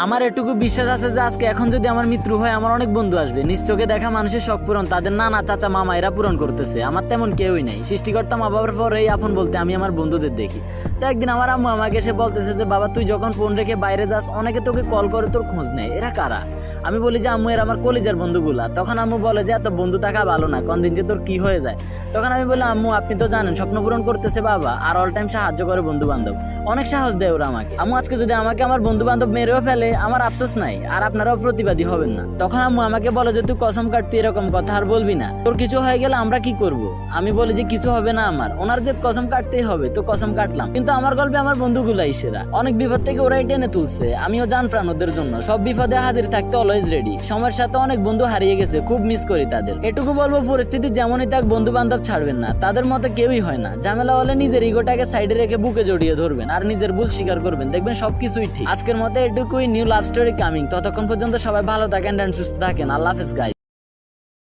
আমার এটুকু বিশ্বাস আছে যে আজকে এখন যদি আমার মৃত্যু হয় আমার অনেক বন্ধু আসবে, নিজ চোখে দেখা মানুষের শখ পূরণ তাদের নানা চাচা মামা এরা পূরণ করতেছে। আমার তেমন কেউই নাই, সৃষ্টিকর্তা মা বাবার পর এই আপন বলতে আমি আমার বন্ধুদের দেখি। তো একদিন আমার আম্মু আমাকে এসে বলতেছে যে বাবা তুই যখন ফোন রেখে বাইরে যাস অনেকে তোকে কল করে তোর খোঁজ নেয়, এরা কারা? আমি বলি যে আম্মু এরা আমার কলিজার বন্ধুগুলা। তখন আম্মু বলে যে এত বন্ধু থাকা ভালো না, কোন দিন যে তোর কি হয়ে যায়। তখন আমি বলি আম্মু আপনি তো জানেন স্বপ্ন পূরণ করতেছে বাবা, আর অল টাইম সাহায্য করে বন্ধু বান্ধব, অনেক সাহস দেয় ওরা আমাকে। আম্মু আজকে যদি আমাকে আমার বন্ধু বান্ধব মেরেও ফেলে আমার আফসোস নাই, আর আপনারাও প্রতিবাদী হবেন না। তখন আম্মু আমাকে বলে যে তুই কসম কাটতি, এরকম কথা আর বলবি না, তোর কিছু হয়ে গেলে আমরা কি করব? আমি বলি যে কিছু হবে না আমার, ওনার যে কসম কাটতেই হবে তো কসম কাটলাম। কিন্তু আমার গল্পে আমার বন্ধুগুলাই সেরা, অনেক বিপদ থেকে ওরাই টেনে তুলছে, আমিও জান প্রাণ ওদের জন্য, সব বিপদে হাজির থাকতে অলওয়েজ রেডি। সময়ের সাথে অনেক বন্ধু হারিয়ে গেছে, খুব মিস করি তাদের। এটুকু বলবো পরিস্থিতি যেমনই থাক বন্ধু বান্ধব ছাড়বেন না, তাদের মতো কেউই হয় না। ঝামেলা হলে নিজের ইগোটাকে সাইডে রেখে বুকে জড়িয়ে ধরবেন আর নিজের ভুল স্বীকার করবেন, দেখবেন সবকিছুই ঠিক। আজকের মতো এটুকুই, নিউ লাভ স্টোরি কামিং। ততক্ষণ পর্যন্ত সবাই ভালো থাকেন, সুস্থ থাকেন। আল্লাহ হাফেজ গাইস।